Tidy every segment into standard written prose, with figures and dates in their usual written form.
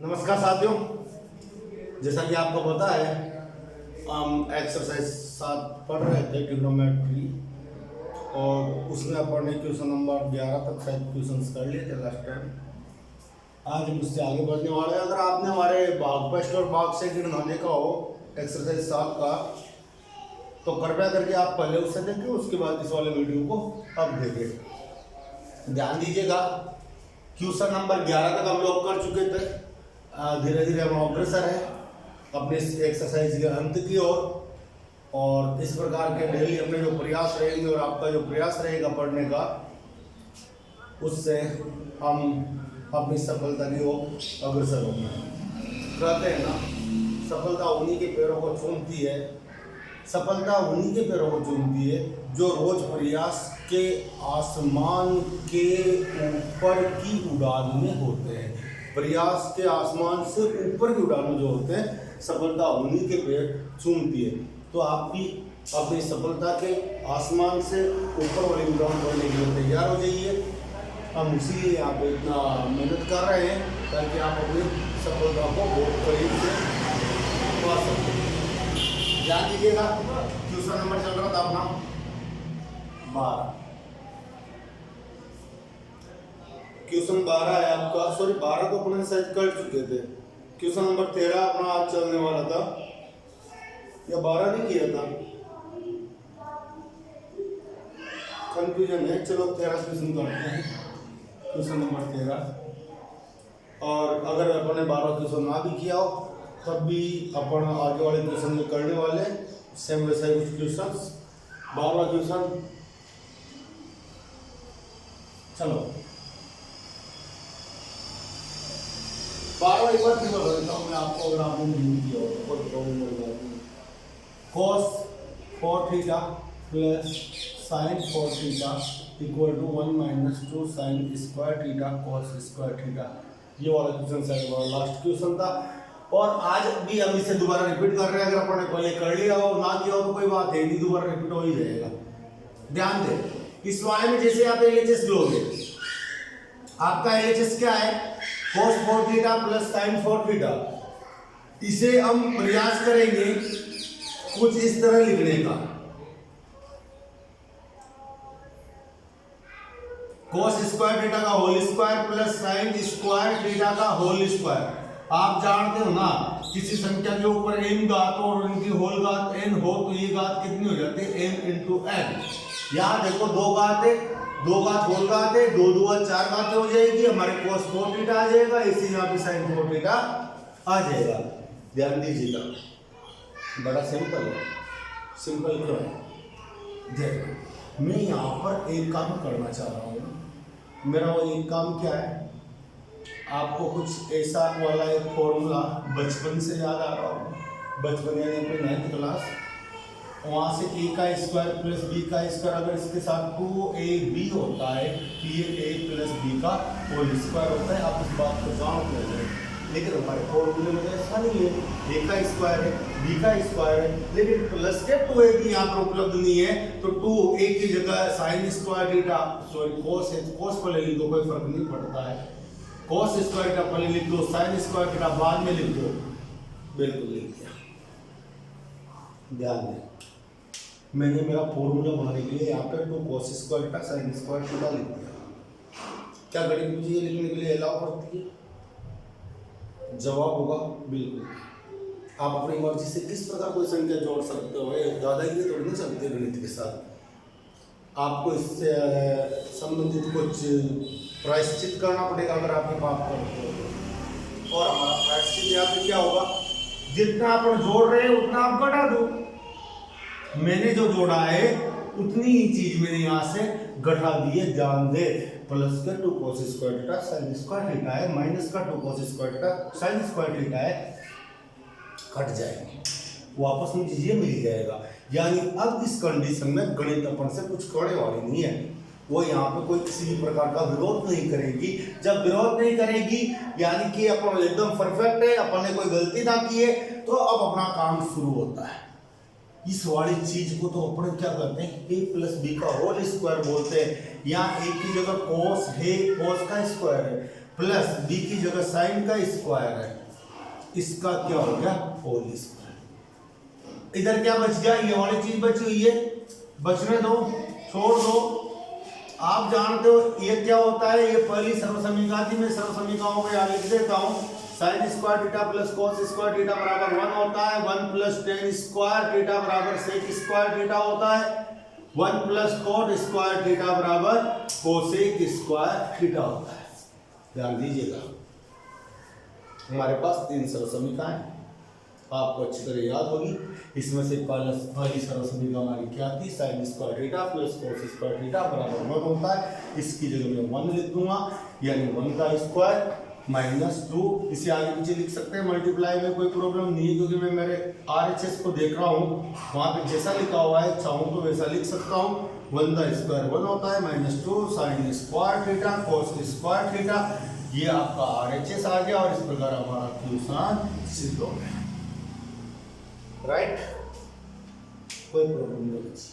नमस्कार साथियों, जैसा कि आपको पता है हम एक्सरसाइज 7 पढ़ रहे थे ट्रिग्नोमेट्री और उसमें अपन ने क्वेश्चन नंबर 11 तक शायद क्वेश्चंस कर लिए थे लास्ट टाइम। आज हम उससे आगे बढ़ने वाले हैं। अगर आपने हमारे भाग फर्स्ट और भाग सेकंड ना देखा हो एक्सरसाइज 7 का तो कृपया करके आप पहले उसे देखें, उसके बाद इस वाले वीडियो को अब देखें। ध्यान दीजिएगा, क्वेश्चन नंबर 11 तक हम लोग कर चुके थे। धीरे धीरे हम अग्रसर है अपने इस एक्सरसाइज के अंत की ओर और इस प्रकार के डेली अपने जो प्रयास रहेंगे और आपका जो प्रयास रहेगा पढ़ने का, उससे हम अपनी सफलता की ओर अग्रसर होंगे। कहते हैं ना, सफलता उन्हीं के पैरों को चूमती है, सफलता उन्हीं के पैरों को चूमती है जो रोज प्रयास के आसमान के ऊपर की उड़ान में होते हैं। प्रयास के आसमान से ऊपर की उड़ान में जो होते हैं, सफलता उन्हीं के पैर चूमती है। तो आप भी अपनी सफलता के आसमान से ऊपर वाली उड़ान भरने के लिए तैयार हो जाइए। हम उसी यहाँ पे इतना मेहनत कर रहे हैं ताकि आप अपनी सफलता को बहुत करीब से पा सकें। ध्यान दीजिएगा, क्वेश्चन नंबर चल रहा था अपना 12। क्वेश्चन 12 है आपका, सॉरी 12 को अपने शायद कर चुके थे। क्वेश्चन नंबर 13 अपना आज चलने वाला था या 12 नहीं किया था, कंफ्यूजन है। चलो 13 क्वेश्चन करते हैं, क्वेश्चन नंबर 13। और अगर अपन ने 12 क्वेश्चन ना भी किया हो तब भी अपन आगे वाले क्वेश्चन में करने वाले सेम वैसा ही कुछ क्वेश्चन। 12वां क्वेश्चन, चलो 12 एक बार फिर बता देता हूँ मैं आपको, अगर आपने नहीं किया हो तो कोई प्रॉब्लम नहीं होगी। cos 4 theta plus sin 4 theta equal to 1 minus 2 sin square theta cos square theta. ये वाला क्वेश्चन शायद हमारा लास्ट क्वेश्चन था और आज भी हम इसे दोबारा रिपीट कर रहे हैं। अगर अपन ने पहले कर लिया हो ना किया हो तो कोई बात है नहीं, दोबारा रिपीट हो ही जाएगा। ध्यान दें, इस वाले में जैसे आप LHS लोगे, आपका LHS क्या है, cos 4 theta plus sin 4 theta. इसे हम प्रयास करेंगे कुछ इस तरह लिखने का, cos स्क्वायर थीटा का whole square plus sin square theta का होल स्क्वायर। आप जानते हो ना, किसी संख्या के ऊपर n घात और उनकी होल घात n हो तो ये घात कितनी हो जाती है, n इंटू n। यहाँ देखो 2 घात है, 2 घात होल घात है, 2 2 4 घात हो जाएगी, हमारे cos 4 थीटा आ जाएगा, इसी यहाँ पे sin 4 थीटा आ जाएगा। ध्यान दीजिएगा, बड़ा सिंपल है। सिंपल क्यों है, देखो मैं यहाँ पर एक काम करना चाह रहा हूँ। मेरा वो एक काम क्या है, आपको कुछ ऐसा वाला एक फॉर्मूला बचपन से याद आ रहा हो, बचपन यानी अपनी 9th क्लास, वहाँ से a का स्क्वायर प्लस b का स्क्वायर, अगर इसके साथ 2ab होता है तो ये a प्लस b का होल स्क्वायर होता है। आप इस बात को जानते हैं, लेकिन हमारे फॉर्मूले में ऐसा नहीं है, a का स्क्वायर है, b का स्क्वायर है, लेकिन प्लस के 2ab यहाँ पर उपलब्ध नहीं है। तो 2a की जगह sine square theta, sorry cos पहले लिख दो, कोई फर्क नहीं पड़ता है। cos स्क्वायर थीटा पहले लिख दो, साइन स्क्वायर थीटा बाद में लिख दो, बिल्कुल लिख दिया। ध्यान दें, मैंने मेरा फॉर्मूला बनाने के लिए यहाँ पे 2 cos square theta sin square theta लिख दिया। क्या गणित मुझे ये लिखने के लिए अलाउ करती है? जवाब होगा बिल्कुल। आप अपनी मर्जी से किस प्रकार कोई संख्या जोड़ सकते हो, दादागिरी तोड़ नहीं सकते गणित के साथ। आपको इससे संबंधित कुछ प्रायश्चित करना पड़ेगा अगर आप ये पाप करते हो। और हमारा प्रायश्चित यहाँ पे क्या होगा, जितना आप जोड़ रहे हैं उतना आप घटा दो। मैंने जो जोड़ा है उतनी ही चीज मैंने यहाँ से घटा दी है। ध्यान दे, प्लस का 2 cos square theta sin square theta है, माइनस का 2 cos square theta sin square theta है, कट जाएंगे, वापस में चीजें मिल जाएगा। यानी अब इस कंडीशन में गणित अपन से कुछ करने वाली नहीं है, वो यहाँ पे कोई किसी भी प्रकार का विरोध नहीं करेगी। जब विरोध नहीं करेगी यानी कि अपन एकदम परफेक्ट है, अपन ने कोई गलती ना की है, तो अब अपना काम शुरू होता है। इस वाली चीज को तो अपन क्या करते हैं, a प्लस बी का होल स्क्वायर बोलते हैं। यहाँ a की जगह cos है, cos का स्क्वायर है, प्लस बी की जगह साइन का स्क्वायर है, इसका क्या हो गया होल स्क्वायर। इधर क्या बच गया, ये वाली चीज बची हुई है, बचने दो, छोड़ दो। आप जानते हो ये क्या होता है, ये पहली सर्वसमीका थी, मैं सर्वसमीकाओं को यहाँ लिख देता हूँ। साइन स्क्वायर थीटा प्लस कोस स्क्वायर थीटा बराबर 1 होता है, 1 प्लस टेन स्क्वायर थीटा बराबर सेक स्क्वायर थीटा होता है, 1 प्लस कोट स्क्वायर थीटा बराबर कोसेक स्क्वायर थीटा होता है। ध्यान दीजिएगा, हमारे पास 3 सर्वसमीकाएं, आपको अच्छी तरह याद होगी। इसमें से पहली सर्वसमीका हमारी क्या थी, साइन स्क्वायर थीटा प्लस कोस स्क्वायर थीटा बराबर 1 होता है। इसकी जगह मैं 1 लिख दूंगा, यानी 1 का स्क्वायर माइनस 2। इसे आगे पीछे लिख सकते हैं, मल्टीप्लाई में कोई प्रॉब्लम नहीं है, क्योंकि मैं मेरे RHS को देख रहा हूँ, वहाँ पे जैसा लिखा हुआ है चाहूँ तो वैसा लिख सकता हूँ। 1 का स्क्वायर 1 होता है, minus 2 sign square theta cos square theta, ये आपका RHS आ गया, और इस प्रकार हमारा क्वेश्चन सिद्ध हो गया। राइट, कोई प्रॉब्लम नहीं बची।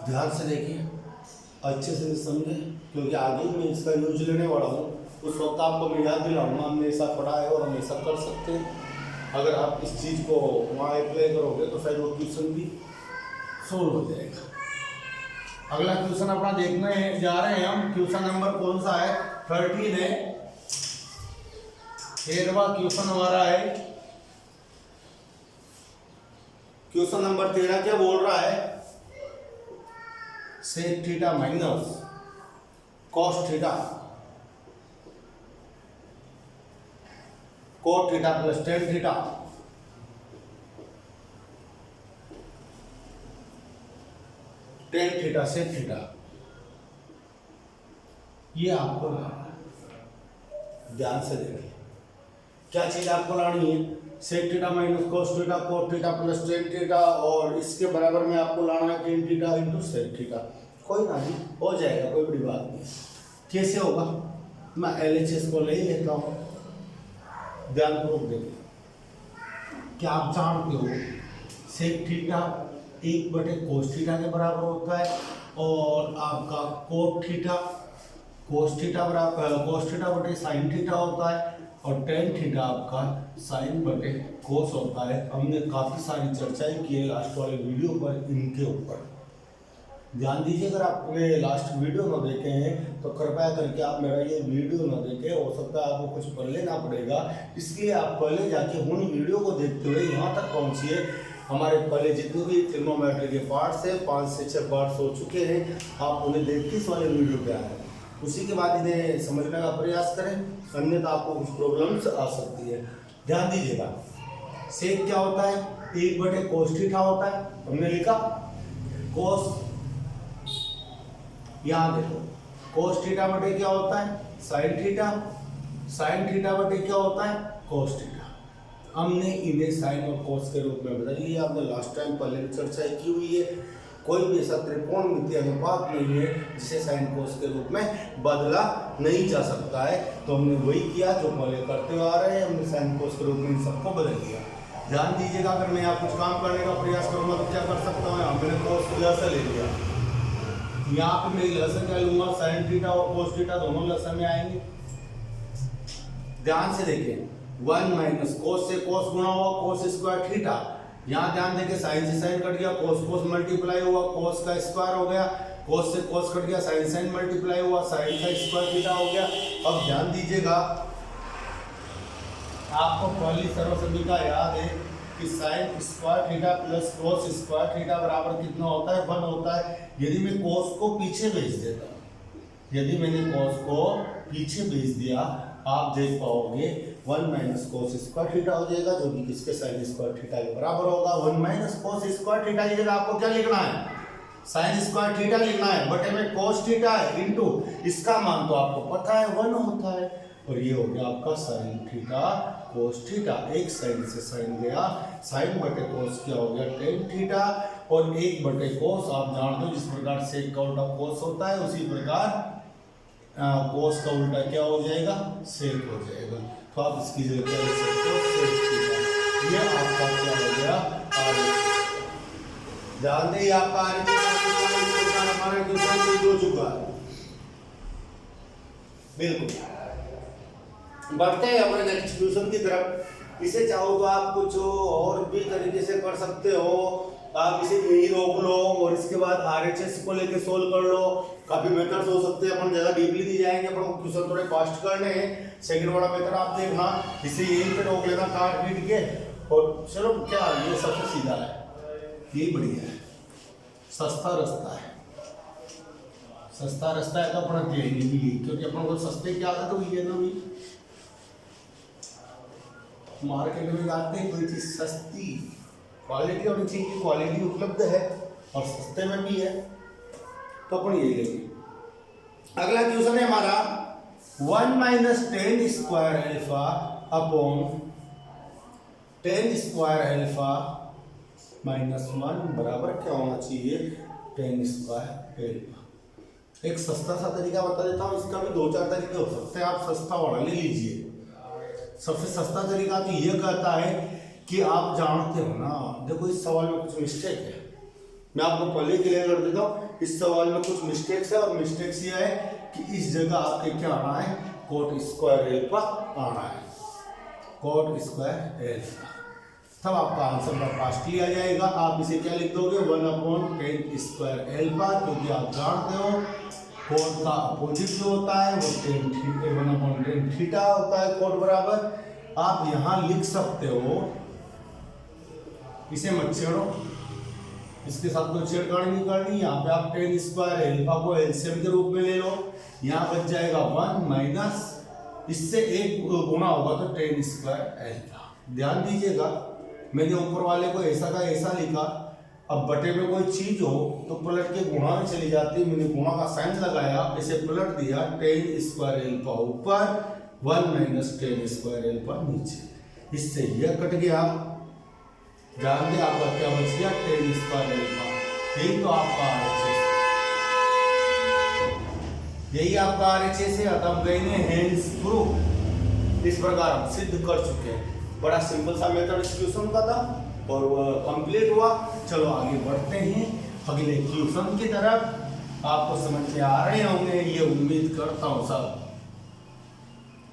ध्यान से देखिए, अच्छे से समझे, क्योंकि आगे मैं इसका यूज लेने वाला हूँ, उस वक्त आपको मैं याद दिलाऊंगा, हमने ऐसा पढ़ा है और हम ऐसा कर सकते हैं। अगर आप इस चीज़ को वहाँ अप्लाई करोगे तो फिर वो क्वेश्चन भी सोल्व हो जाएगा। अगला क्वेश्चन अपना देखने जा रहे हैं हम। क्वेश्चन नंबर कौन सा है, 13 है। 13वां क्वेश्चन हमारा है। क्वेश्चन नंबर 13 क्या बोल रहा है, sec theta minus cos theta cot theta plus tan theta sec theta, ये आपको ध्यान से देखिए क्या चीज आपको लानी है, sec theta minus cos theta cot theta plus tan theta, और इसके बराबर में आपको लाना है tan theta into sec theta. कोई ना जी, हो जाएगा, कोई बड़ी बात नहीं। कैसे होगा, मैं LHS को ले लेता हूँ। ध्यानपूर्वक देखिए, क्या आप जानते हो सेक थीटा 1 कोस थीटा के बराबर होता है, और आपका कोट थीटा कोस थीटा बटे साइन थीटा होता है, और टेन थीटा आपका साइन बटे कोस होता है। हमने काफ़ी सारी चर्चाएं की है लास्ट वाले वीडियो पर इनके ऊपर। ध्यान दीजिए, अगर आपने लास्ट वीडियो ना देखे हैं तो कृपया करके आप मेरा ये वीडियो ना देखें, हो सकता है आपको कुछ पढ़ लेना पड़ेगा, इसलिए आप पहले जाके उन वीडियो को देखते हुए यहाँ तक पहुँचिए। हमारे पहले जितने भी ट्रिग्नोमेट्री के पार्ट्स हैं, 5 से 6 पार्ट्स हो चुके हैं, आप उन्हें देख के इस वाले वीडियो पे आए, उसी के बाद इन्हें समझने का प्रयास करें, अन्यथा आपको कुछ प्रॉब्लम्स आ सकती है। ध्यान दीजिएगा, सेक क्या होता है, 1 कोस थीटा होता है, हमने लिखा कोस, यहाँ देखो कोस थीटा बटे क्या होता है, साइन थीटा, साइन थीटा बटे क्या होता है, कोस थीटा। हमने इन्हें साइन और कोस के रूप में बदल लिया, हमने लास्ट टाइम पहले चर्चा की हुई है। कोई भी ऐसा त्रिकोणमितीय अनुपात नहीं है जिसे साइन कोस के रूप में बदला नहीं जा सकता है, तो हमने वही किया जो पहले करते हुए आ रहे हैं, हमने साइन कोस के रूप में इन सबको बदल दिया। ध्यान दीजिएगा, अगर मैं यहाँ कुछ काम करने का प्रयास करूँगा तो क्या कर सकता हूँ, यहाँ मैंने कोस को लहसा ले लिया, यहाँ पे मैं लहसा क्या लूंगा, साइन थीटा और कोस थीटा दोनों लहसा में आएंगे। ध्यान से देखिए, 1 माइनस कोस से कोस गुणा हुआ कोस स्क्वायर थीटा, यहाँ ध्यान देके साइन से साइन कट गया, कोस कोस मल्टीप्लाई हुआ कोस का स्क्वायर हो गया, कोस से कोस कट गया, साइन साइन मल्टीप्लाई हुआ साइन का स्क्वायर थीटा हो गया। अब ध्यान दीजिएगा, आपको पहली सर्वसमीका याद है कि साइन स्क्वायर थीटा प्लस कोस स्क्वायर थीटा बराबर कितना होता है, 1 होता है। यदि मैं कोस को पीछे भेज देता हूँ, यदि मैंने कोस को पीछे भेज दिया, आप देख पाओगे 1 माइनस कोस स्क्वायर थीटा हो जाएगा, जो कि किसके साइन स्क्वायर थीटा के बराबर होगा। 1 माइनस कोस स्क्वायर थीटा की जगह आपको क्या लिखना है, साइन स्क्वायर थीटा लिखना है, बटे में कोस थीटा है इंटू इसका मान तो आपको पता है 1 होता है, और ये हो गया आपका साइन थीटा कोस थीटा। एक साइन से साइन गया, साइन बटे कोस क्या हो गया टेन थीटा, और 1 बटे कोस आप जानते हो जिस प्रकार सेक का उल्टा कोस होता है, उसी प्रकार कोस का उल्टा क्या हो जाएगा, सेक हो जाएगा। तो आप इसकी जगह क्या लिख सकते हो, सेक थीटा। ये आपका क्या हो गया, RHS। ध्यान दें, आपका RHS हमारा क्वेश्चन हो चुका है, बिल्कुल। बढ़ते हैं अपने नेक्स्ट क्वेश्चन की तरफ। इसे चाहो तो आप कुछ और भी तरीके से कर सकते हो, आप इसे यही रोक लो और इसके बाद आरएचएस को लेके सोल्व कर लो। काफी मेथड्स हो सकते हैं, अपन ज्यादा डीपली नहीं जाएंगे, अपन क्वेश्चन थोड़े फास्ट करने हैं। सेकंड वाला मेथड आप देखना, इसे यहीं पे रोक लेना काट पीट के, और चलो क्या ये सबसे सीधा है, यही बढ़िया है, सस्ता रास्ता है। सस्ता रास्ता है तो अपना देंगे भी, क्योंकि अपन को सस्ते की आदत हुई है ना भी। मार्केट में जाते हैं कोई चीज सस्ती, क्वालिटी होनी चाहिए, क्वालिटी उपलब्ध है और सस्ते में भी है, तो अपन यही लेंगे। अगला क्वेश्चन है हमारा 1 minus 10 square alpha upon 10 square alpha minus 1 बराबर क्या होना चाहिए 10 स्क्वायर एल्फा। एक सस्ता सा तरीका बता देता हूँ, इसका भी 2-4 तरीके हो सकते हैं, आप सस्ता वाला ले लीजिए। सबसे सस्ता तरीका तो ये कहता है कि आप जानते हो ना, देखो इस सवाल में कुछ मिस्टेक है, मैं आपको पहले क्लियर कर देता हूँ, इस सवाल में कुछ मिस्टेक्स है, और मिस्टेक्स ये है कि इस जगह आपके क्या आना है, कोट स्क्वायर एल्फा आना है, कोट स्क्वायर एल्फा, तब आपका आंसर बर्खास्त लिया जाएगा। आप इसे क्या लिख दोगे 1/10 स्क्वायर एल्फा, क्योंकि आप जानते हो कोट का अपोजिट जो होता है वो 1/10 थीटा होता है कोट बराबर। आप यहाँ लिख सकते हो, इसे मत छेड़ो, इसके साथ कोई छेड़खानी नहीं करनी। यहाँ पे आप 10 स्क्वायर एल्फा को एलसीएम के रूप में ले लो, यहाँ बच जाएगा 1 माइनस, इससे एक गुना होगा तो 10 स्क्वायर एल्फा। ध्यान दीजिएगा, मैंने ऊपर वाले को ऐसा का ऐसा लिखा, अब बटे में कोई चीज हो तो पलट के गुणा में चली जाती, मैंने गुणा का साइन लगाया, इसे पलट दिया, 10 स्क्वायर एल्फा ऊपर 1 माइनस 10 स्क्वायर एल्फा नीचे, इससे यह कट गया। ध्यान दे आपका क्या बच गया 10 स्क्वायर एल्फा, यही तो आपका आरएचएस, यही आपका आरएचएस है। अब गए हैंड्स प्रूफ, इस प्रकार हम सिद्ध कर चुके हैं। बड़ा सिंपल सा मेथड इस क्वेश्चन का था और कंप्लीट हुआ। चलो आगे बढ़ते हैं अगले क्वेश्चन की तरफ। आपको समझ में आ रहे होंगे ये उम्मीद करता हूं सब।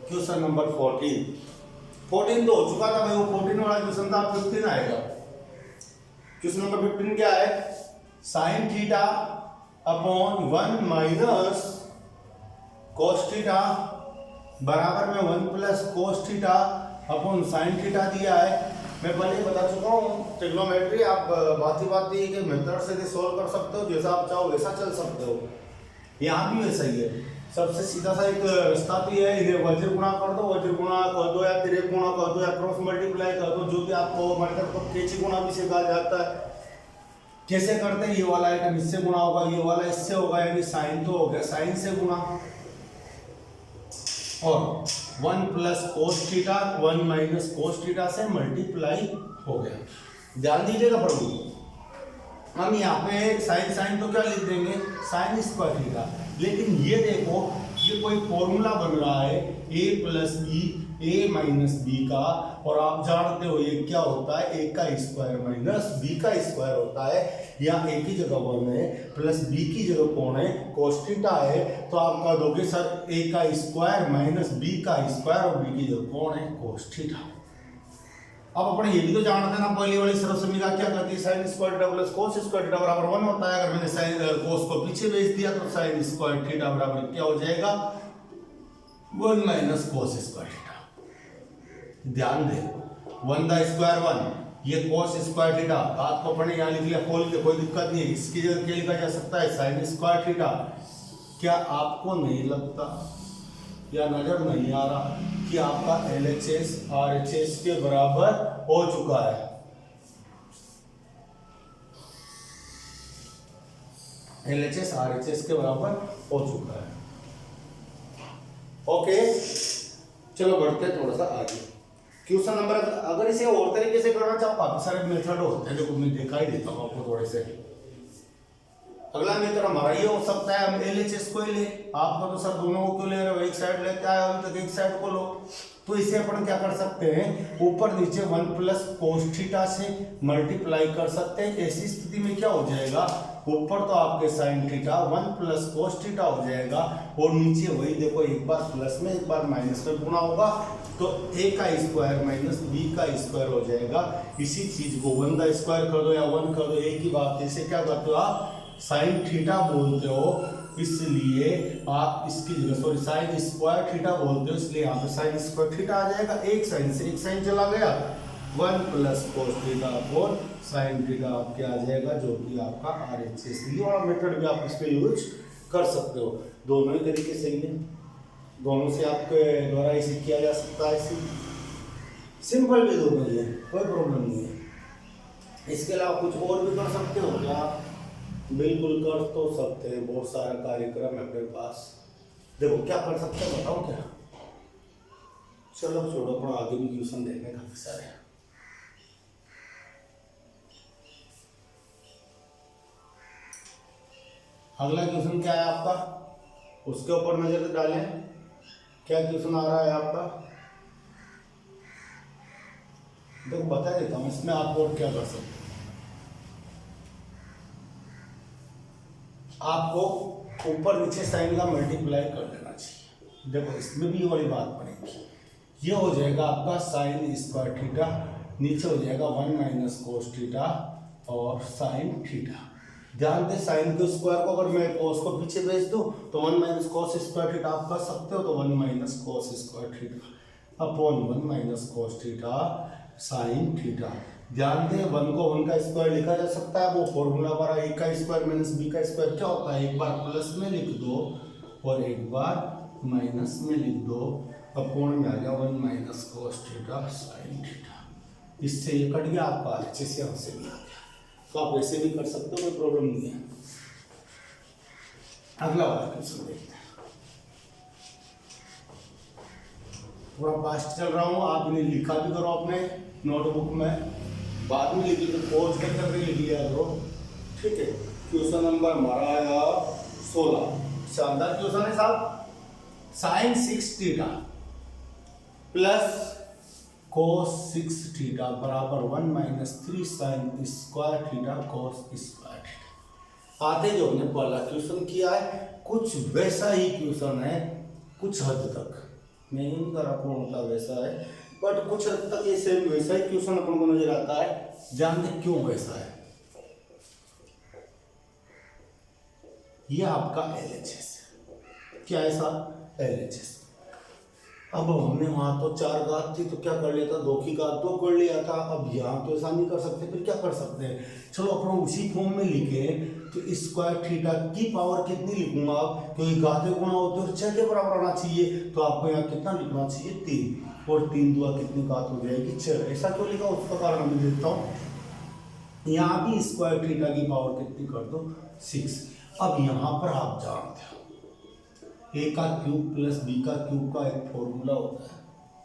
क्वेश्चन नंबर 14 तो हो चुका था भाई, वो 14 वाला क्वेश्चन था, 15 आएगा। क्वेश्चन नंबर 15 क्या है, sine theta upon 1 minus cos theta बराबर में 1 plus cos theta upon sine theta दिया है। मैं पहले बता चुका हूँ, ट्रिग्नोमेट्री आप भांति के मेथड से सोल्व कर सकते हो, जैसा आप चाहो वैसा चल सकते हो। यहाँ भी वैसा ही है, सबसे सीधा सा एक रास्ता भी है, इन्हें वज्र गुणा कर दो, वज्र गुणा कर दो या तिरेक गुणा कर दो या क्रॉस मल्टीप्लाई कर दो, जो भी आपको मतलब तो कैची गुणा भी सिखाया जाता है। कैसे करते हैं, ये वाला आइटम इससे गुणा होगा, ये वाला इससे होगा, यानी साइन तो हो गया, साइन से गुणा, और 1 plus cos theta 1 minus cos theta से मल्टीप्लाई हो गया। ध्यान दीजिएगा प्रभु, हम यहाँ पे साइन तो क्या लिख देंगे साइन स्क्वायर थीटा, लेकिन ये देखो ये कोई फॉर्मूला बन रहा है a plus B A minus B का, और आप जानते हो ये क्या होता है, ए का स्क्वायर माइनस बी का स्क्वायर होता है। यहाँ ए की जगह 1 है प्लस बी की जगह कौन है कोस थीटा है, तो आप कह दोगे सर ए का स्क्वायर माइनस बी का स्क्वायर और बी की जगह कौन है कोस थीटा। अब अपने ये भी तो जानते हैं ना, पहली वाली सर्वसमीका क्या कहती है, साइन स्क्वायर थीटा प्लस कोस स्क्वायर थीटा बराबर 1 होता है। अगर मैंने साइन कोस को पीछे भेज दिया तो साइन स्क्वायर थीटा बराबर क्या हो जाएगा 1 माइनस कोस स्क्वायर थीटा। ध्यान दे 1 दा स्क्वायर 1, ये कोस स्क्वायर थीटा आपको पढ़ने यहाँ लिख लिया खोल के, कोई दिक्कत नहीं है। इसकी जगह क्या लिखा जा सकता है साइन स्क्वायर थीटा। क्या आपको नहीं लगता या नजर नहीं आ रहा कि आपका LHS RHS के बराबर हो चुका है। LHS RHS के बराबर हो चुका है। ओके चलो बढ़ते हैं थोड़ा सा आगे। क्वेश्चन नंबर, अगर इसे और तरीके से करना चाहो काफी सारे मेथड होते हैं, देखो मैं दिखा ही देता हूँ आपको थोड़े से। अगला मेथड हमारा ये हो सकता है, हम LHS को ही ले, आपको तो सर दोनों को क्यों ले रहे हो, एक साइड लेते आए अभी तक एक साइड को लो। तो इसे अपन क्या कर सकते हैं, ऊपर नीचे 1 प्लस कोस थीटा से मल्टीप्लाई कर सकते हैं। ऐसी स्थिति में क्या हो जाएगा ऊपर तो आपके sine theta 1 plus cos theta हो जाएगा और नीचे वही देखो एक बार प्लस में एक बार माइनस में गुणा होगा तो a का स्क्वायर माइनस b का स्क्वायर हो जाएगा। इसी चीज को 1 का स्क्वायर कर दो या 1 कर दो, एक ही बात। इसे क्या करते हो आप साइन थीटा बोलते हो, इसलिए आप इसकी जगह सॉरी साइन स्क्वायर थीटा बोलते हो, इसलिए यहाँ पे साइन स्क्वायर थीटा आ जाएगा। एक साइन से एक साइन चला गया, 1 plus cos theta upon sine theta आपके आ जाएगा, जो कि आपका RHS। ये वाला मेथड भी आप इस पे यूज कर सकते हो। दोनों ही तरीके सही है, दोनों से आपके द्वारा इसे किया जा सकता है। सिंपल भी दोनों ही है, कोई प्रॉब्लम नहीं है। इसके अलावा कुछ और भी कर सकते हो क्या? बिल्कुल कर तो सकते हैं, बहुत सारा कार्यक्रम है अपने पास। देखो क्या कर सकते हैं बताओ क्या? चलो छोड़ो, अपना आगे भी ट्यूशन देखने काफी सारे हैं। अगला क्वेश्चन क्या है आपका, उसके ऊपर नजर डालें। क्या क्वेश्चन आ रहा है आपका? देखो बता देता हूँ इसमें आप और क्या कर सकते हैं। आपको ऊपर नीचे साइन का मल्टीप्लाई कर देना चाहिए। देखो इसमें भी ये वाली बात बनेगी, ये हो जाएगा आपका साइन स्क्वायर थीटा, नीचे हो जाएगा 1 माइनस कोस थीटा और साइन थीटा। ध्यान दे साइन के स्क्वायर को अगर मैं कोस को पीछे भेज दूं तो 1 माइनस कोस स्क्वायर थीटा आप कर सकते हो, तो 1 minus cos square theta upon 1 minus cos theta sine theta. ध्यान दे 1 को 1 का स्क्वायर लिखा जा सकता है, वो फॉर्मूला हमारा a का स्क्वायर माइनस b का स्क्वायर क्या होता है, एक बार प्लस में लिख दो और एक बार माइनस में लिख दो, अपॉन में आ गया 1 minus cos theta sine theta. इससे ये कट गया आपका, अच्छे से हमसे भी आ गया। तो आप वैसे भी कर सकते हो, कोई प्रॉब्लम नहीं है। अगला वाला क्वेश्चन देखते हैं। थोड़ा फास्ट चल रहा हूँ, आप इन्हें लिखा भी करो अपने नोटबुक में, बाद में लिख लो, पॉज करके लिख लिया करो, ठीक है। क्वेश्चन नंबर हमारा आया 16। शानदार क्वेश्चन है साहब। Sine 6 theta plus cos 6 theta बराबर 1 minus 3 sine square theta cos square theta. आते जो हमने पहला क्वेश्चन किया है कुछ वैसा ही क्वेश्चन है, कुछ हद तक, मैं ये नहीं कर रहा पूर्णतः वैसा है, बट कुछ हद तक ये सेम वैसा ही क्वेश्चन अपन को नजर आता है। जान दे क्यों वैसा है। ये आपका LHS क्या है साहब, LHS। अब हमने वहां तो 4 घात थी तो क्या कर लिया था, 2 की घात 2 कर लिया था। अब यहाँ तो ऐसा नहीं कर सकते, फिर क्या कर सकते हैं, चलो अपन उसी फॉर्म में लिखे तो स्क्वायर थीटा की पावर कितनी लिखूंगा, क्योंकि घाते गुणा होते और 6 के बराबर आना चाहिए, तो आपको यहाँ कितना लिखना चाहिए 3, और 3 दुआ कितनी घात हो जाएगी 6। ऐसा क्यों लिखा उसका कारण मैं देता हूँ। यहाँ भी स्क्वायर थीटा की पावर कितनी कर दो 6। अब यहाँ पर आप जानते हो a का क्यूब प्लस b का क्यूब का एक फॉर्मूला होता है,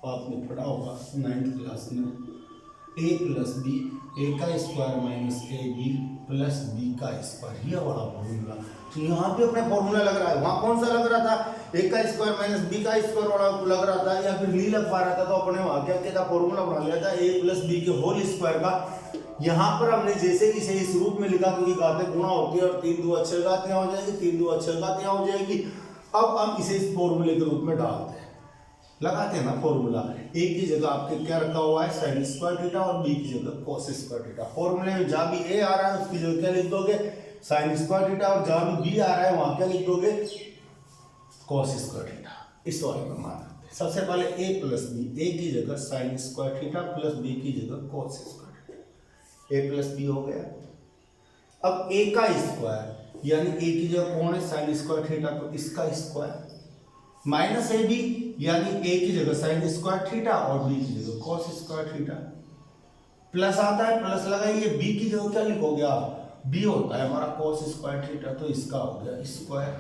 आपने पढ़ा होगा 9th क्लास में, a प्लस बी, a का square minus ab plus b का स्क्वायर, ये वाला फॉर्मूला। तो यहाँ पे अपने फॉर्मूला लग रहा है, वहाँ कौन सा लग रहा था, a का स्क्वायर माइनस b का स्क्वायर वाला लग रहा था, या फिर नहीं लग पा रहा था, तो अपने वहाँ क्या क्या फॉर्मूला बना लिया था a प्लस b के होल स्क्वायर का। यहाँ पर हमने जैसे कि सही इस रूप में लिखा, क्योंकि घातें गुणा होती है और 3 दुआ 6 घात यहाँ हो जाएगी, 3 दुआ 6 घात यहाँ हो जाएगी। अब हम इसे इस फॉर्मूले के रूप में डालते हैं, लगाते हैं ना फॉर्मूला। ए की जगह आपके क्या रखा हुआ है साइन स्क्वायर थीटा और बी की जगह कोस स्क्वायर थीटा। फॉर्मूले में जहाँ भी ए आ रहा है उसकी जगह क्या लिख दोगे साइन स्क्वायर थीटा, और जहाँ भी बी आ रहा है वहाँ क्या लिख दोगे कोस स्क्वायर थीटा। इस वाले में मान सबसे पहले ए प्लस बी, ए की जगह sine square theta plus B की जगह cos square theta, A plus B हो गया। अब ए का स्क्वायर यानी ए की जगह कौन है साइन स्क्वायर थीटा, तो इसका स्क्वायर माइनस ए बी यानी ए की जगह साइन स्क्वायर थीटा और बी की जगह कॉस स्क्वायर थीटा, प्लस आता है प्लस लगाइए, बी की जगह क्या लिखोगे आप, बी होता है हमारा कॉस स्क्वायर थीटा, तो इसका हो गया स्क्वायर।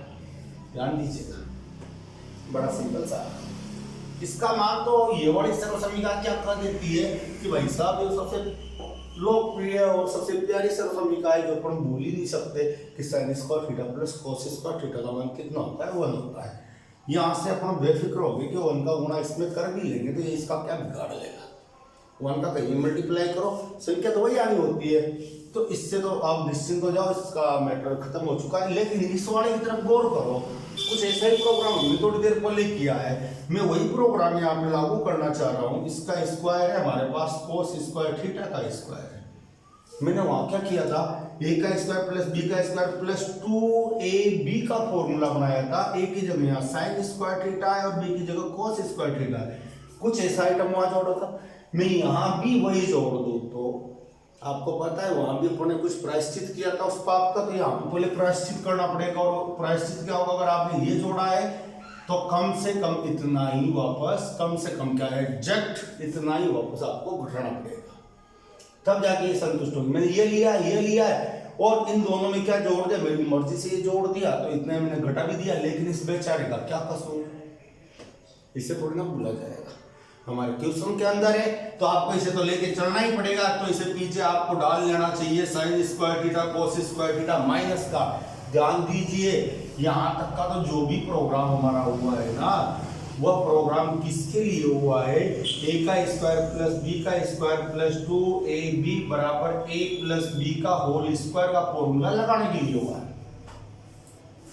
ध्यान दीजिएगा बड़ा सिंपल सा। इसका मान तो ये वाली सर्व समीकरण क्या कर देती है कि भाई साहब ये सबसे लोकप्रिय और सबसे प्यारी सर्व समीकरण है जो अपन भूल ही नहीं सकते कि sign square theta plus cos square theta का मान कितना होता है, 1 होता है। यहाँ से अपन बेफिक्र हो गए कि 1 का गुणा इसमें कर भी लेंगे तो ये इसका क्या बिगाड़ लेगा, 1 का कहीं मल्टीप्लाई करो, संख्या तो वही आनी होती है। तो इससे तो आप निश्चिंत हो जाओ, इसका मैटर खत्म हो चुका है। लेकिन इस वाले की तरफ गौर करो, कुछ ऐसा ही प्रोग्राम हमने थोड़ी देर पहले किया है, मैं वही प्रोग्राम यहाँ पे लागू करना चाह रहा हूँ। इसका स्क्वायर है हमारे पास कोस स्क्वायर थीटा का स्क्वायर है। मैंने वहां क्या किया था, a का स्क्वायर प्लस b का स्क्वायर प्लस 2ab का फॉर्मूला बनाया था। a की जगह यहाँ साइन स्क्वायर थीटा है और b की जगह कोस स्क्वायर थीटा है। कुछ ऐसा आइटम वहां जोड़ा था, मैं यहाँ भी वही जोड़ दूँ तो आपको पता है वहां भी अपने कुछ प्रायश्चित किया था उस पाप का, तो यहाँ पे पहले प्रायश्चित करना पड़ेगा। और प्रायश्चित क्या होगा, अगर आपने ये जोड़ा है तो कम से कम इतना ही वापस, कम से कम क्या है, एग्जैक्ट इतना ही वापस आपको घटाना पड़ेगा, तब जाके ये संतुष्ट होगी। मैंने ये लिया है और इन दोनों में क्या जोड़ दिया, मेरी मर्जी से ये जोड़ दिया तो इतने मैंने घटा भी दिया। लेकिन इस बेचारे का क्या कसूर, इसे थोड़ी ना भूला जाएगा। हमारे क्वेश्चन के अंदर है तो आपको इसे तो लेके चलना ही पड़ेगा। तो इसे पीछे आपको डाल लेना चाहिए sign square theta cos square theta minus का। ध्यान दीजिए यहाँ तक का तो जो भी प्रोग्राम हमारा हुआ है ना, वह प्रोग्राम किसके लिए हुआ है, a का स्क्वायर प्लस b का स्क्वायर प्लस 2ab बराबर a प्लस b का होल स्क्वायर का फॉर्मूला लगाने के लिए हुआ है।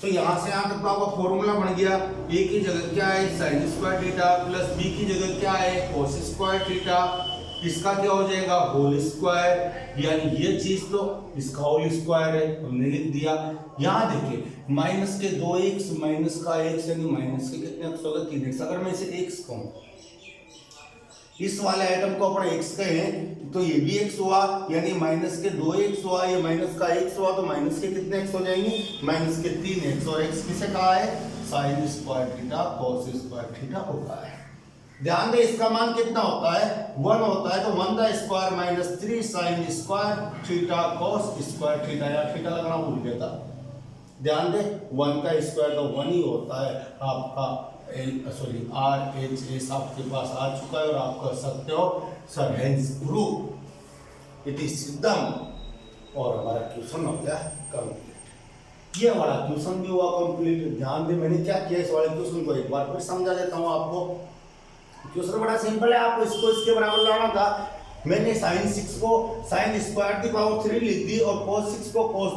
तो यहाँ से यहाँ तक आपका फॉर्मूला बन गया, a की जगह क्या है sign square theta plus b की जगह क्या है कोस स्क्वायर थीटा, इसका क्या हो जाएगा होल स्क्वायर, यानी ये चीज तो इसका होल स्क्वायर है, हमने लिख दिया। यहाँ देखिए माइनस के 2x माइनस का x यानी माइनस के कितने x होगा 3x। अगर मैं इसे x कहूँ, इस वाले आइटम को अपन x कहें तो ये भी x हुआ, यानी माइनस के 2x हुआ, ये माइनस का x हुआ, तो माइनस के कितने x हो जाएंगे माइनस के 3x। और x किसे कहा है sign square theta cos square theta होता है। ध्यान दे इसका मान कितना होता है 1 होता है, तो 1 का square minus 3 sine square theta cos square theta, या थीटा लगाना भूल गया था। ध्यान दे 1 का स्क्वायर तो 1 ही होता है आपका RHS आपके पास आ चुका है और आप कर सकते हो sir hence proof it is सिद्धम। और हमारा क्वेश्चन हो गया कंप्लीट। ये हमारा क्वेश्चन भी हुआ कंप्लीट। ध्यान दे मैंने क्या किया, इस वाले क्वेश्चन को एक बार फिर समझा देता हूँ आपको। क्वेश्चन बड़ा सिंपल है, आपको इसको इसके बराबर लाना था। मैंने साइन 6 को साइन स्क्वायर दी पावर 3 लिख दी और cos 6 को cos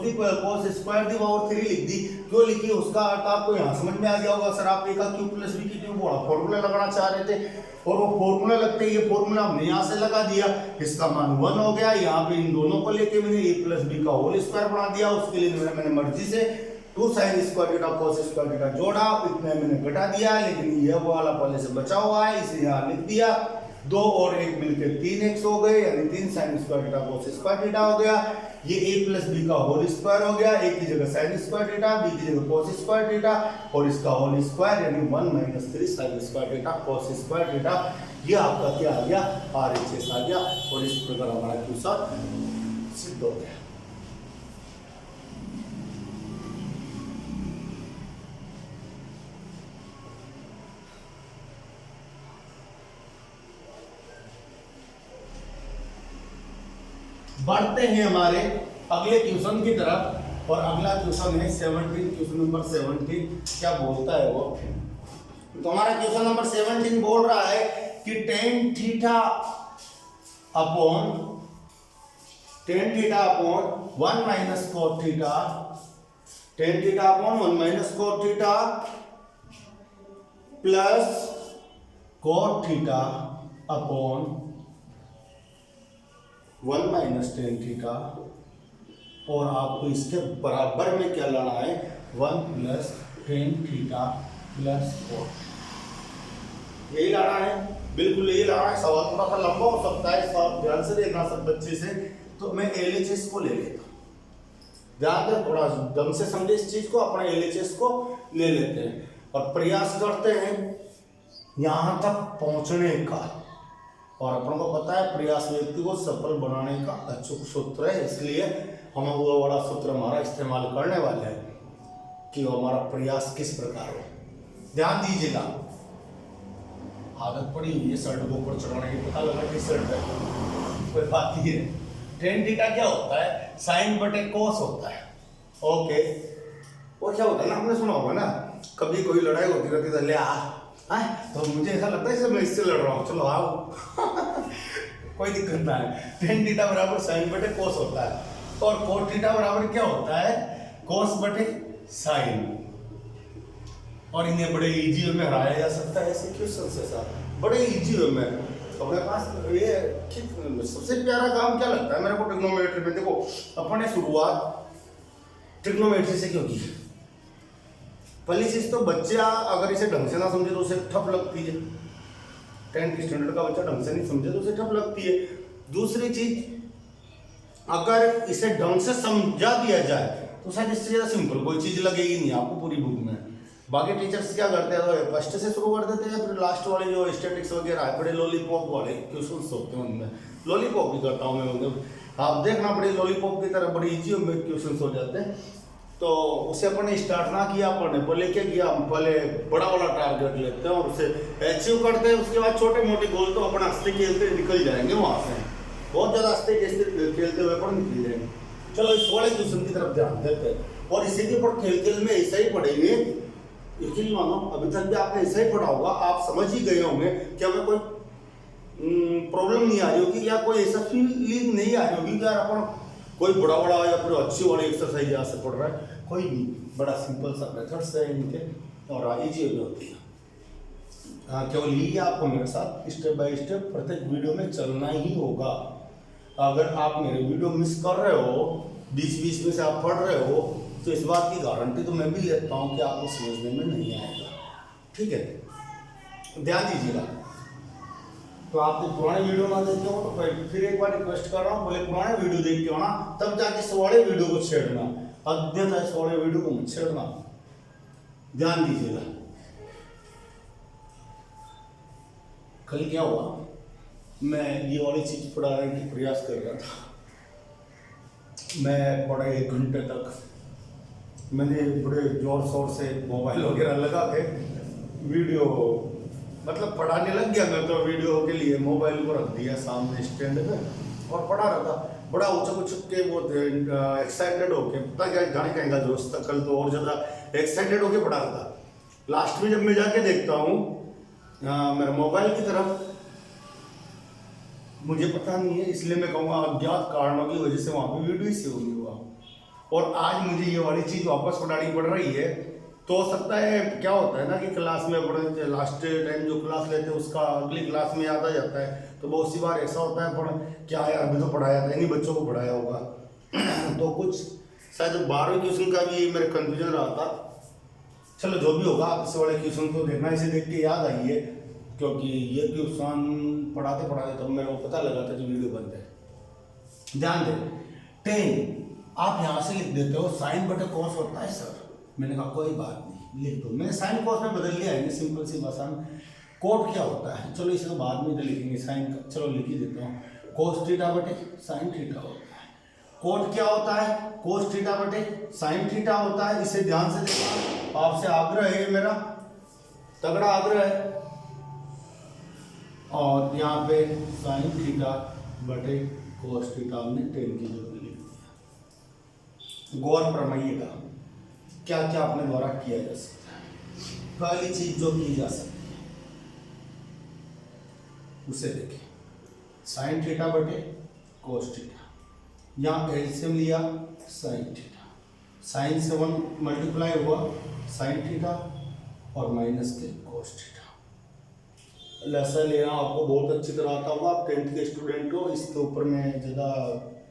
स्क्वायर दी पावर 3 लिख दी। क्यों लिखी उसका अर्थ आपको यहाँ समझ में आ गया होगा। सर आप a का क्यूब प्लस b की क्यूब बड़ा फॉर्मूला लगाना चाह रहे थे और वो फॉर्मूला लगते ये फॉर्मूला हमने यहाँ से लगा दिया, इसका मान 1 हो गया। यहाँ पे इन दोनों को लेके मैंने a प्लस b का होल स्क्वायर बना दिया। उसके लिए मैंने मर्जी से 2 sign square theta cos square theta जोड़ा, इतने मैंने घटा दिया। लेकिन ये वाला पहले से बचा हुआ है, इसे यहाँ लिख दिया। 2 और 1 मिलकर 3x हो गए, यानी 3 sine square theta cos square theta हो गया। ये a प्लस b का होल स्क्वायर हो गया, a की जगह साइन स्क्वायर थीटा, b की जगह कोस स्क्वायर थीटा और इसका होल स्क्वायर, यानी 1 minus 3 sine square theta cos square theta. ये आपका क्या आ गया RHS आ गया और इस प्रकार हमारा क्वेश्चन सिद्ध हो गया। बढ़ते हैं हमारे अगले क्वेश्चन की तरफ और अगला क्वेश्चन है 17, क्वेश्चन नंबर 17। क्या बोलता है वो, तो हमारा क्वेश्चन नंबर 17 बोल रहा है कि tan theta upon 1 minus cot theta, tan theta upon 1 minus cot theta plus cot theta upon 1 minus ten theta, और आपको इसके बराबर में क्या लाना है 1 plus tan theta plus cot, यही लाना है, बिल्कुल यही लाना है। सवाल थोड़ा सा लंबा हो सकता है, तो आप ध्यान से देखना सब बच्चे से। तो मैं LHS को ले लेता हूँ, ध्यान दे थोड़ा दम से समझे इस चीज को। अपने LHS को ले लेते हैं और प्रयास करते हैं यहाँ तक पहुँचने का। और अपन को पता है प्रयास व्यक्ति को सफल बनाने का अचूक सूत्र है, इसलिए हम वो बड़ा सूत्र हमारा इस्तेमाल करने वाले हैं कि वो हमारा प्रयास किस प्रकार हो। ध्यान दीजिएगा, आदत पड़ी ये शर्ट को ऊपर चढ़ाने की, पता लगा कि शर्ट है, कोई बात नहीं है। टेन थीटा क्या होता है साइन बटे कोस होता है। ओके, और क्या होता है ना, आपने सुना होगा ना, कभी कोई लड़ाई होती रहती है ले आ, तो मुझे ऐसा लगता है जैसे मैं इससे लड़ रहा हूँ, चलो आओ कोई दिक्कत ना है। टेन थीटा बराबर साइन बटे कोस होता है, और कोट थीटा बराबर क्या होता है, कोस बटे साइन। और इन्हें बड़े इजी वे में हराया जा सकता है ऐसे क्वेश्चन से साथ, बड़े इजी वे में। अपने पास ये सबसे प्यारा काम क्या लगता है मेरे को ट्रिग्नोमेट्री में, देखो अपन ने शुरुआत ट्रिग्नोमेट्री से क्यों की। पहली चीज तो बच्चा अगर इसे ढंग से ना समझे तो उसे ठप लगती है, 10th स्टैंडर्ड का बच्चा ढंग से नहीं समझे तो उसे ठप लगती है। दूसरी चीज अगर इसे ढंग से समझा दिया जाए तो शायद इससे ज्यादा सिंपल कोई चीज लगेगी नहीं आपको पूरी बुक में। बाकी टीचर्स क्या करते हैं, तो फर्स्ट से शुरू कर देते हैं, फिर लास्ट वाले जो स्टैटिक्स वगैरह है बड़े लॉलीपॉप वाले क्वेश्चंस होते हैं, उनमें लॉलीपॉप भी करता हूँ मैं उनमें, आप देखना बड़े लॉलीपॉप की तरह बड़ी इजी में क्वेश्चंस हो जाते हैं। तो उसे अपन स्टार्ट ना किया, अपन ने पहले क्या किया, हम पहले बड़ा वाला टारगेट लेते हैं और उसे अचीव करते हैं। उसके बाद छोटे मोटे गोल तो अपन हंसते खेलते निकल जाएंगे वहाँ से, बहुत ज़्यादा हंसते खेलते हुए अपन निकल जाएंगे। चलो इस वाले क्वेश्चन की तरफ ध्यान देते हैं, और इसी के ऊपर खेल में ऐसा ही पढ़ेंगे। यकीन मानो अभी तक भी आपने ऐसा ही पढ़ा होगा, आप समझ ही गए होंगे कि हमें कोई प्रॉब्लम नहीं आ रही होगी या कोई ऐसा फीलिंग नहीं आ रही होगी कि यार अपन कोई बड़ा बड़ा या फिर अच्छी वाली एक्सरसाइज यहाँ से पढ़ रहा है, कोई नहीं, बड़ा सिंपल सा मेथड्स है इनके और इजी भी होती है। केवल ये आपको मेरे साथ स्टेप बाय स्टेप प्रत्येक वीडियो में चलना ही होगा। अगर आप मेरे वीडियो मिस कर रहे हो, बीच में से आप पढ़ रहे हो, तो इस बात की गारंटी तो मैं भी लेता हूँ कि आपको समझने में नहीं आएगा। ठीक है, ध्यान दीजिएगा। तो आपने पुराने वीडियो ना देखे हो तो फिर एक बार रिक्वेस्ट कर रहा हूँ, बोले पुराने वीडियो देख के आना, तब जाके इस वाले वीडियो को छेड़ना, अन्यथा इस वाले वीडियो को मत छेड़ना। ध्यान दीजिएगा। कल क्या हुआ, मैं ये वाली चीज पढ़ाने की प्रयास कर रहा था, मैं पढ़े 1 घंटे तक, मैंने बड़े जोर शोर से मोबाइल वगैरह लगा के वीडियो मतलब पढ़ाने लग गया। मैं तो वीडियो के लिए मोबाइल को रख दिया सामने स्टैंड पे और पढ़ा रहा था, बड़ा उचक उचक के बहुत एक्साइटेड होके, पता क्या गाने कहेंगा दोस्त, कल तो और ज़्यादा एक्साइटेड होके पढ़ा रहा था। लास्ट में जब मैं जाके देखता हूँ मेरे मोबाइल की तरफ, मुझे पता नहीं है, इसलिए मैं कहूँगा अज्ञात कारणों की वजह से वहाँ पे वीडियो ही सेव नहीं हुआ, और आज मुझे ये वाली चीज़ वापस पढ़ानी पड़ रही है। तो हो सकता है क्या होता है ना कि क्लास में अपने लास्ट टाइम जो क्लास लेते हैं उसका अगली क्लास में याद आ जाता है, तो बहुत सी बार ऐसा होता है पर क्या है अभी तो पढ़ाया था, इन्हीं बच्चों को पढ़ाया होगा तो कुछ शायद 12वें क्वेश्चन का भी मेरे कन्फ्यूजन रहा था। चलो जो भी होगा, आप इस वाले क्वेश्चन को देखना, इसे देख के याद आइए, क्योंकि ये क्वेश्चन पढ़ाते पढ़ाते तब मेरे को पता लगा था कि वीडियो बंद है। ध्यान दें, 10 आप यहाँ से लिख देते हो साइन बटे कॉस होता है सर, मैंने कहा कोई बात नहीं लिख दो, मैंने साइन कॉस में बदल लिया है, सिंपल सी भाषा में। कोट क्या होता है, चलो इसे बाद में लिखेंगे, साइन का चलो लिख ही देता हूँ, कोस थीटा बटे साइन थीटा होता है। कोट क्या होता है, कोस थीटा बटे साइन थीटा होता है। इसे ध्यान से देखना, आपसे आग्रह है मेरा, तगड़ा आग्रह है। और यहाँ पे साइन थीटा बटे कोस थीटा हमने 10 की जगह लिख दिया। गौर फरमाइएगा क्या क्या अपने द्वारा किया जा सकता है। पहली चीज जो की जा सकती है उसे देखें, साइन थीटा बटे कोस थीटा, यहाँ एलसीएम लिया साइन थीटा, साइन से 1 मल्टीप्लाई हुआ साइन थीटा और माइनस के कोस थीटा। ऐसा लेना आपको बहुत अच्छी तरह आता होगा, आप 10th के स्टूडेंट हो, इसके ऊपर मैं ज़्यादा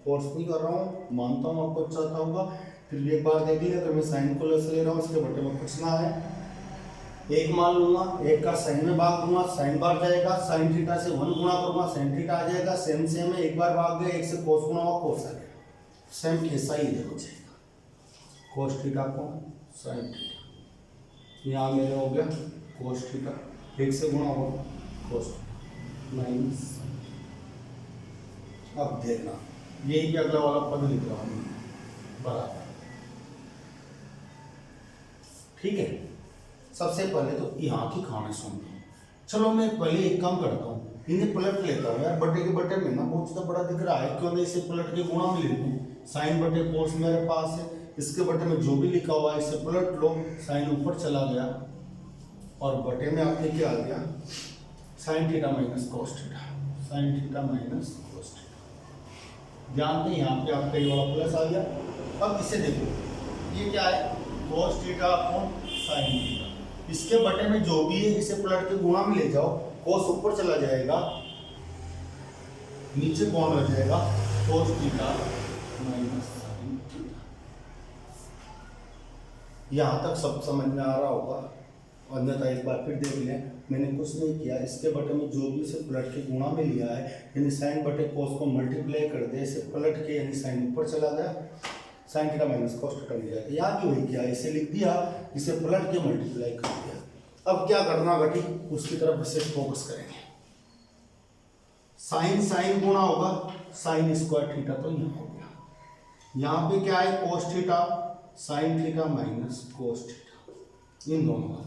फोर्स नहीं कर रहा हूँ, मानता हूँ आपको अच्छा आता होगा। फिर एक बार देख लिया, अगर मैं साइन को लेस ले रहा हूँ, इसके बटे में पूछना है, 1 मान लूंगा, 1 का साइन में भाग दूंगा, साइन बार जाएगा, साइन थीटा से 1 गुणा करूंगा, साइन थीटा आ जाएगा, सेम सेम है, 1 बार भाग गया, 1 से कोस गुणा हुआ, कोस आ गया, सेम कैसा ही इधर हो जाएगा, कोस थीटा को साइन थीटा, यहाँ मेरे हो गया कोस थीटा, 1 से गुणा हुआ कोस माइनस। अब देखना यही भी अगला वाला पद लिख रहा हूँ बराबर, ठीक है। सबसे पहले तो यहाँ की कहानी सुनते हैं। चलो मैं पहले एक काम करता हूँ, इन्हें पलट लेता हूँ यार, बटे के बटे में ना बहुत ज़्यादा बड़ा दिख रहा है, क्यों नहीं इसे पलट के गुणा में ले लूँ। साइन बटे कोस मेरे पास है, इसके बटे में जो भी लिखा हुआ है इसे पलट लो, साइन ऊपर चला गया और बटे में आपने क्या आ गया, sine theta minus cos theta, sine theta minus cos theta. ध्यान दें यहाँ पे आपका ये वाला प्लस आ गया। अब इसे देखो, ये क्या है, cos theta upon sine theta. इसके बटे में जो भी है इसे पलट के गुणा में ले जाओ, कोस ऊपर चला जाएगा, नीचे कौन रह जाएगा, cos theta minus sine theta. यहाँ तक सब समझ में आ रहा होगा, अन्यथा एक बार फिर देख लें। मैंने कुछ नहीं किया, इसके बटे में जो भी इसे पलट के गुणा में लिया है, यानी साइन बटे कोस को मल्टीप्लाई कर दे, इसे पलट के यानी साइन ऊपर चला गया, sine theta minus cos theta मिल जाएगा। यहाँ भी वही किया, इसे लिख दिया, इसे पलट के मल्टीप्लाई कर दिया। अब क्या करना घटी, उसकी तरफ विशेष फोकस करेंगे। साइन साइन गुणा होगा, साइन स्क्वायर थीटा तो यहाँ हो गया। यहाँ पे क्या है, cos theta sine theta minus cos theta, इन दोनों का।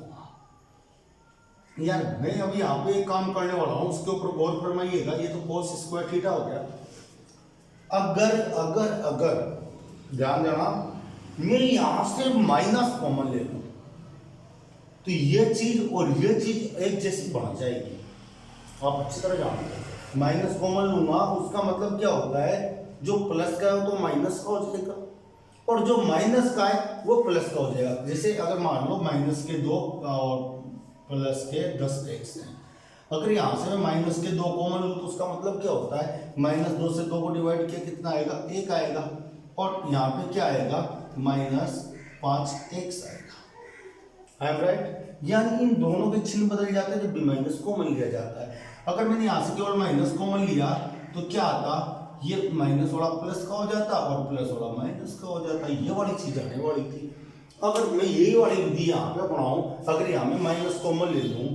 यार मैं अभी यहाँ पे एक काम करने वाला हूँ, उसके ऊपर गौर फरमाइएगा। ये तो कोस स्क्वायर थीटा हो गया। अगर अगर अगर ध्यान देना, मैं यहाँ से माइनस कॉमन ले लूँ तो ये चीज और ये चीज एक जैसी बन जाएगी। आप अच्छी तरह जानते हैं, माइनस कॉमन लूंगा उसका मतलब क्या होता है, जो प्लस का है वो तो माइनस का हो जाएगा और जो माइनस का है वो प्लस का हो जाएगा। जैसे अगर मान लो माइनस के 2 और प्लस के 10x हैं, अगर यहाँ से मैं माइनस के 2 कॉमन लूँ तो उसका मतलब क्या होता है, -2 से 2 को डिवाइड किया कितना आएगा, 1 आएगा, और यहाँ पे क्या आएगा, -5x आएगा। I am right? यानी इन दोनों के चिन्ह बदल जाते हैं जब भी माइनस कॉमन लिया जाता है। अगर मैंने यहाँ से केवल माइनस कॉमन लिया तो क्या आता, ये माइनस वाला प्लस का हो जाता और प्लस वाला माइनस का हो जाता। ये वाली चीज आने वाली थी। अगर मैं यही वाली विधि यहाँ पे अपनाऊं, अगर यहाँ में माइनस कॉमन ले लूँ